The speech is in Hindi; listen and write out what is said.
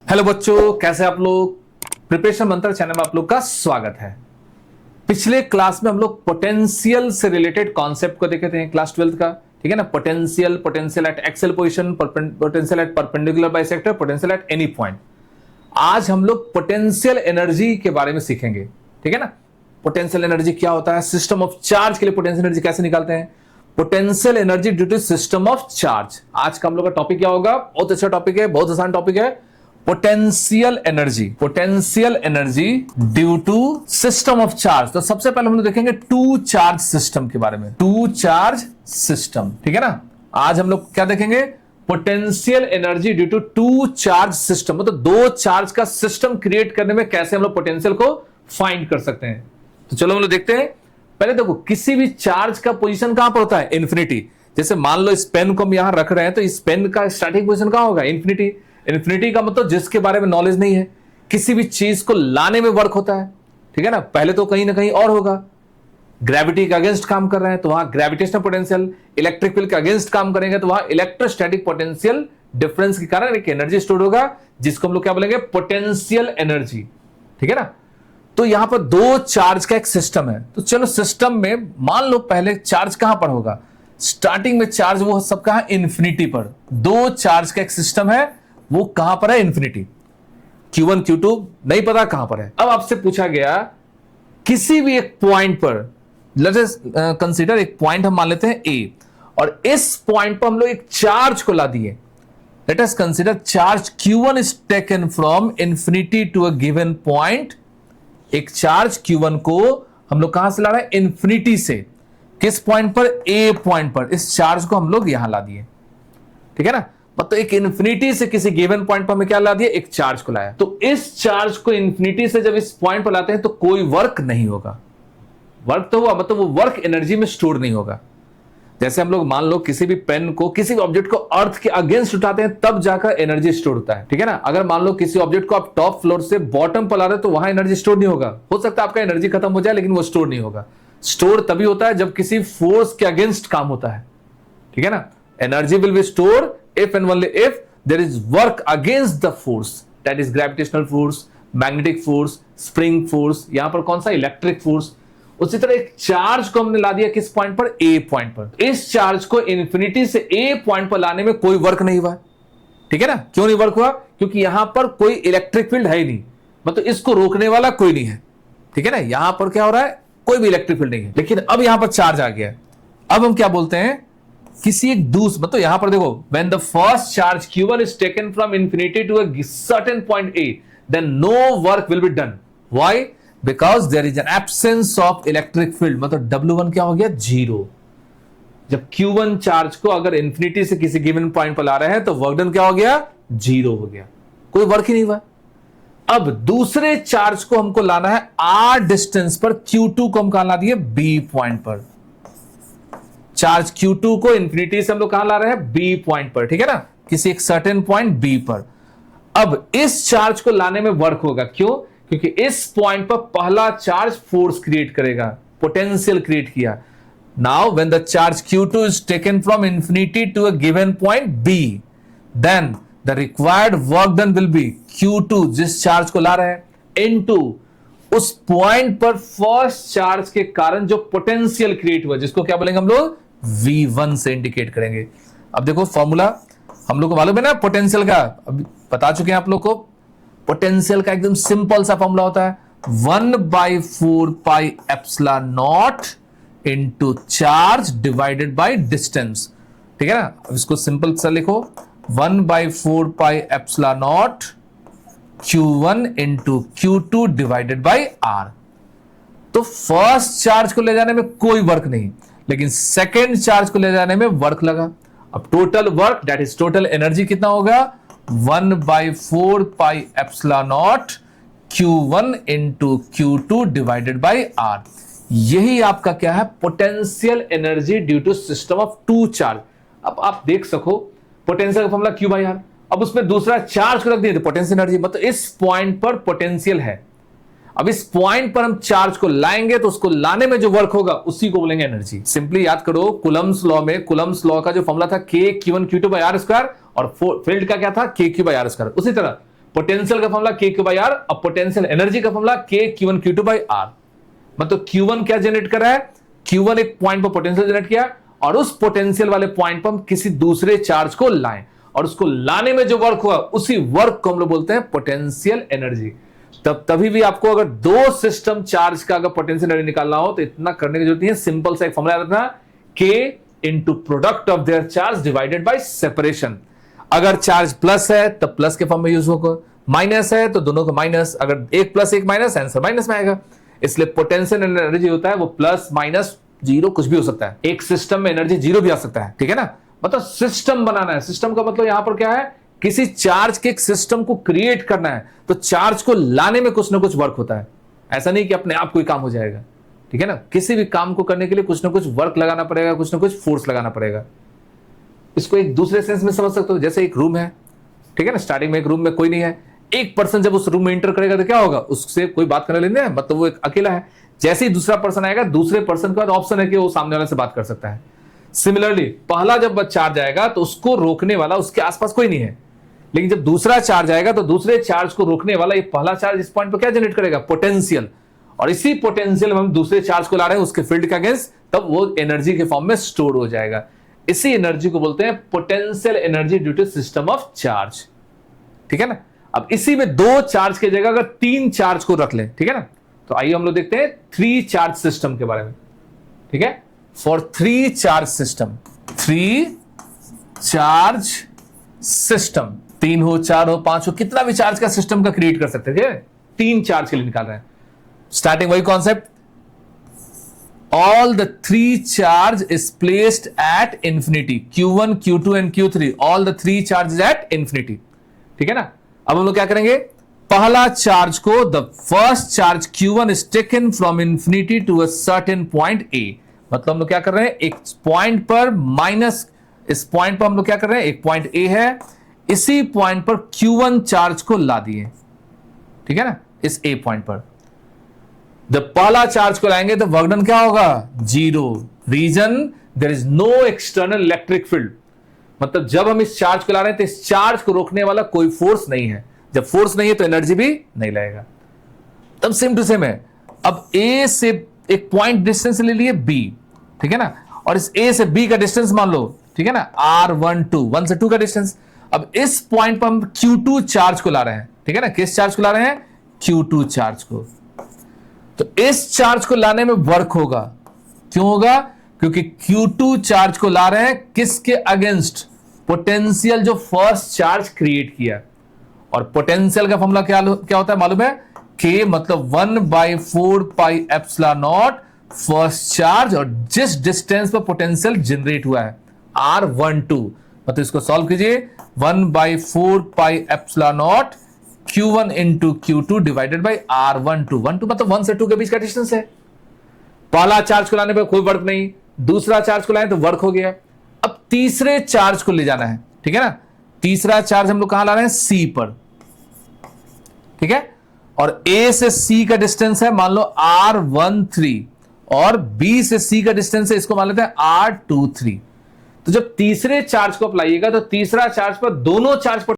हेलो बच्चों, कैसे आप लोग। प्रिपरेशन मंत्र चैनल में आप लोग का स्वागत है। पिछले क्लास में हम लोग पोटेंशियल से रिलेटेड कॉन्सेप्ट को देखे थे, क्लास 12 का, ठीक है ना। Potential at axial position, potential at perpendicular bisector, potential at any point. आज हम लोग पोटेंशियल एनर्जी के बारे में सीखेंगे, ठीक है ना। पोटेंशियल एनर्जी क्या होता है, सिस्टम ऑफ चार्ज के लिए पोटेंशियल एनर्जी कैसे निकालते हैं, potential energy due to system of charge. आज का हम लोग का टॉपिक क्या होगा, बहुत अच्छा टॉपिक है, बहुत आसान टॉपिक है। Potential energy due to system of charge. तो सबसे पहले हम लोग देखेंगे टू चार्ज सिस्टम के बारे में, टू चार्ज सिस्टम, ठीक है ना। आज हम लोग क्या देखेंगे, potential energy due to two charge system, मतलब दो चार्ज का सिस्टम क्रिएट करने में कैसे हम लोग पोटेंशियल को फाइंड कर सकते हैं। तो चलो हम लोग देखते हैं। पहले देखो, किसी भी चार्ज का पोजीशन कहां पर होता है, इन्फिनिटी। जैसे मान लो इस पेन को हम यहां रख रहे हैं, तो इस पेन का स्टार्टिंग पोजीशन कहां होगा, इन्फिनिटी। इन्फिनिटी का मतलब जिसके बारे में नॉलेज नहीं है, किसी भी चीज को लाने में वर्क होता है, ठीक है ना। पहले तो कहीं ना कहीं और होगा, ग्रेविटी के अगेंस्ट काम कर रहे हैं तो वहां ग्रेविटेशनल पोटेंशियल, इलेक्ट्रिक फील्ड के अगेंस्ट काम करेंगे तो वहां इलेक्ट्रोस्टैटिक पोटेंशियल डिफरेंस के कारण एक एनर्जी स्टोर होगा, जिसको हम लोग क्या बोलेंगे, पोटेंशियल एनर्जी, ठीक है ना। तो यहां पर दो चार्ज का एक सिस्टम है। तो चलो सिस्टम में मान लो पहले चार्ज कहां पर होगा, स्टार्टिंग में चार्ज वो सब कहां, इन्फिनिटी पर। दो चार्ज का एक सिस्टम है, वो कहां पर है, इन्फिनिटी। Q1 Q2 नहीं पता कहां पर है। अब आपसे पूछा गया किसी भी एक पॉइंट पर, लेट अस कंसीडर एक पॉइंट हम मान लेते हैं A, और इस पॉइंट पर हम लोग एक चार्ज को ला दिए। Let us consider charge Q1 is taken from infinity to a given point. एक चार्ज Q1 को हम लोग कहां से ला रहे हैं, इन्फिनिटी से। किस पॉइंट पर, A पॉइंट पर। इस चार्ज को हम लोग यहां ला दिए, ठीक है ना। मतलब एक इन्फिनिटी से किसी गिवन पॉइंट पर हमें क्या ला दिया, एक चार्ज को लाया। तो इस चार्ज को इन्फिनिटी से जब इस पॉइंट पर लाते हैं तो कोई वर्क नहीं होगा। वर्क तो हुआ, मतलब वो वर्क एनर्जी में स्टोर नहीं होगा। जैसे हम लोग मान लो किसी भी पेन को, किसी भी ऑब्जेक्ट को अर्थ के अगेंस्ट उठाते हैं तब जाकर एनर्जी स्टोर होता है, ठीक है ना। अगर मान लो किसी ऑब्जेक्ट को आप टॉप फ्लोर से बॉटम पर ला रहे हो तो वहां एनर्जी स्टोर नहीं होगा। हो सकता है आपका एनर्जी खत्म हो जाए, लेकिन वो स्टोर नहीं होगा। स्टोर तभी होता है जब किसी फोर्स के अगेंस्ट काम होता है, ठीक है ना। Energy will be store if and only if there is work against the force, that is gravitational force, magnetic force, spring force, यहां पर कौन सा, इलेक्ट्रिक फोर्स। उसी तरह एक चार्ज को हमने ला दिया किस पॉइंट पर, A पॉइंट पर। इस चार्ज को इन्फिनिटी से A पॉइंट पर लाने में कोई वर्क नहीं हुआ, ठीक है ना। क्यों नहीं वर्क हुआ, क्योंकि यहां पर कोई इलेक्ट्रिक फील्ड है ही नहीं, मतलब इसको रोकने वाला कोई नहीं है, ठीक है ना। यहां पर क्या हो रहा है, कोई भी इलेक्ट्रिक फील्ड नहीं है। लेकिन अब यहां पर चार्ज आ गया। अब हम क्या बोलते हैं, किसी एक दूसरे, मतलब यहां पर देखो, when the first charge Q1 is taken from infinity to a certain point A, then no work will be done. Why? Because there is an absence of electric field. मतलब W1 क्या हो गया, जीरो। जब Q1 चार्ज को अगर इंफिनिटी से किसी गिवन पॉइंट पर ला रहे हैं तो वर्क डन क्या हो गया, जीरो हो गया, कोई वर्क ही नहीं हुआ। अब दूसरे चार्ज को हमको लाना है R डिस्टेंस पर, Q2 को हम कहां ला दिए, B पॉइंट पर। चार्ज Q2 को इंफिनिटी से हम लोग कहां ला रहे हैं, B पॉइंट पर, ठीक है ना, किसी एक सर्टेन पॉइंट B पर। अब इस चार्ज को लाने में वर्क होगा, क्यों, क्योंकि इस पॉइंट पर पहला चार्ज फोर्स क्रिएट करेगा, पोटेंशियल क्रिएट किया। Now when the charge Q2 is taken from infinity to a given point B, then the required work done will be Q2, जिस चार्ज को ला रहे हैं, इनटू उस पॉइंट पर फर्स्ट चार्ज के कारण जो पोटेंशियल क्रिएट हुआ, जिसको क्या बोलेंगे हम लोग, V1 से इंडिकेट करेंगे। अब देखो फॉर्मूला हम लोग को मालूम है ना पोटेंशियल का, अभी बता चुके हैं आप लोग को। पोटेंशियल का एकदम सिंपल सा फॉर्मूला होता है 1/4 pi epsilon not into charge divided by distance, ठीक है ना। अब इसको सिंपल सा लिखो, 1/4 pi epsilon naught Q1 into Q2 divided by R। तो फर्स्ट चार्ज को ले जाने में कोई वर्क नहीं, लेकिन सेकेंड चार्ज को ले जाने में वर्क लगा। अब total work, that is total energy कितना होगा, 1/4 pi epsilon naught Q1 into Q2 divided by R। यही आपका क्या है, potential energy due to system of two charge. अब आप देख सको पोटेंशियल का फॉर्मूला Q/R। अब उसमें दूसरा चार्ज को रख दिए तो पोटेंशियल एनर्जी, मतलब इस पॉइंट पर पोटेंशियल है। अब इस पॉइंट पर हम चार्ज को लाएंगे तो उसको लाने में जो वर्क होगा उसी को बोलेंगे एनर्जी। सिंपली याद करो, कुलम्स लॉ में, कुलम्स लॉ का जो फॉर्मूला था K Q1 Q2 by R square, और फील्ड का क्या था, K Q by R square. उसी तरह पोटेंशियल का फॉर्मूला के क्यू बाई आर, अब पोटेंशियल एनर्जी का फॉर्मूला के Q1 Q2 बाई आर। मतलब Q1 क्या जनरेट कर रहा है, Q1 एक पॉइंट पर पोटेंशियल जनरेट किया और उस पोटेंशियल वाले पॉइंट पर हम किसी दूसरे चार्ज को लाएं और उसको लाने में जो वर्क हुआ उसी वर्क को हम लोग बोलते हैं पोटेंशियल एनर्जी। तभी भी आपको अगर दो सिस्टम चार्ज का अगर पोटेंशियल एनर्जी निकालना हो तो इतना करने की जरूरत नहीं है, सिंपल सा एक फॉर्मूला याद रखना, K into product of their charge divided by separation. अगर चार्ज प्लस है तब प्लस के फॉर्म में यूज होगा, माइनस है तो दोनों को माइनस, अगर एक प्लस एक माइनस आंसर माइनस में आएगा। इसलिए पोटेंशियल एनर्जी होता है वो प्लस माइनस जीरो कुछ भी हो सकता है, एक सिस्टम में एनर्जी जीरो भी आ सकता है, ठीक है ना। मतलब सिस्टम बनाना है, सिस्टम का मतलब यहां पर क्या है, किसी चार्ज के एक सिस्टम को क्रिएट करना है तो चार्ज को लाने में कुछ ना कुछ वर्क होता है। ऐसा नहीं कि अपने आप कोई काम हो जाएगा, ठीक है ना। किसी भी काम को करने के लिए कुछ ना कुछ वर्क लगाना पड़ेगा, कुछ ना कुछ फोर्स लगाना पड़ेगा। इसको एक दूसरे सेंस में समझ सकते हो, जैसे एक रूम है, ठीक है ना, स्टार्टिंग में एक रूम में कोई नहीं है, एक पर्सन जब उस रूम में एंटर करेगा तो क्या होगा, उससे कोई बात करने लेने हैं, मतलब वो एक अकेला है। जैसे ही दूसरा पर्सन आएगा, दूसरे पर्सन के बाद ऑप्शन है कि वो सामने वाले से बात कर सकता है। सिमिलरली पहला जब चार्ज आएगा तो उसको रोकने वाला उसके आसपास कोई नहीं है, लेकिन जब दूसरा चार्ज आएगा तो दूसरे चार्ज को रोकने वाला ये पहला चार्ज इस पॉइंट पर क्या जनरेट करेगा, पोटेंशियल, और इसी पोटेंशियल में हम दूसरे चार्ज को ला रहे हैं उसके फील्ड के अगेंस्ट, तब वो एनर्जी के फॉर्म में स्टोर हो जाएगा। इसी एनर्जी को बोलते हैं potential energy due to system of charge, ठीक है ना। अब इसी में दो चार्ज की जगह अगर तीन चार्ज को रख लें, ठीक है ना, तो आइए हम लोग देखते हैं थ्री चार्ज सिस्टम के बारे में, ठीक है। For three charge system, three charge system, तीन हो, चार हो, पांच हो, कितना भी चार्ज का सिस्टम का क्रिएट कर सकते हैं, तीन चार्ज के लिए निकाल रहे हैं। स्टार्टिंग वही concept, all the three charge is placed at infinity, Q1 Q2 and Q3, all the three charges at infinity, ठीक है ना। अब हम लोग क्या करेंगे, पहला चार्ज को, the first charge Q1 is taken from infinity to a certain point A, मतलब हम लोग क्या कर रहे हैं, एक पॉइंट पर माइनस, इस पॉइंट पर हम लोग क्या कर रहे हैं, एक पॉइंट A है, इसी पॉइंट पर Q1 चार्ज को ला दिए, ठीक है ना, इस A पॉइंट पर। जब पहला चार्ज को लाएंगे तो वर्क डन क्या होगा, zero. Reason, there is no external electric field, मतलब जब हम इस चार्ज को ला रहे हैं तो इस चार्ज को रोकने वाला कोई फोर्स नहीं है, जब फोर्स नहीं है तो एनर्जी भी नहीं लगेगा। तब सेम टू सेम है, अब ए से एक पॉइंट डिस्टेंस ले लिए बी, ठीक है ना, और इस ए से बी का डिस्टेंस मान लो, ठीक है ना, R12, 1 से 2 का डिस्टेंस। अब इस पॉइंट पर हम Q2 चार्ज को ला रहे हैं, ठीक है ना, किस चार्ज को ला रहे हैं, Q2 चार्ज को। तो इस चार्ज को लाने में वर्क होगा, क्यों होगा, क्योंकि Q2 चार्ज को ला रहे हैं किसके अगेंस्ट, पोटेंशियल जो फर्स्ट चार्ज क्रिएट किया। और पोटेंशियल का फॉर्मूला क्या होता है मालूम है, K मतलब 1/4 pi epsilon not first charge, और जिस डिस्टेंस पर पोटेंशियल जनरेट हुआ है R12, मतलब इसको सॉल्व कीजिए, 1/4 pi epsilon naught Q1 into Q2 divided by R12, 12 मतलब 1 से 2 के बीच का डिस्टेंस है। पहला चार्ज को लाने पर कोई वर्क नहीं, दूसरा चार्ज को लाए तो वर्क हो गया। अब तीसरे चार्ज को ले जाना है, ठीक है ना, तीसरा चार्ज हम लोग कहां ला रहे हैं, C पर, ठीक है, और A से C का डिस्टेंस है मान लो R13, और B से C का डिस्टेंस है, इसको मान लेते हैं R23। तो जब तीसरे चार्ज को अप्लाइएगा तो तीसरा चार्ज पर दोनों चार्ज पर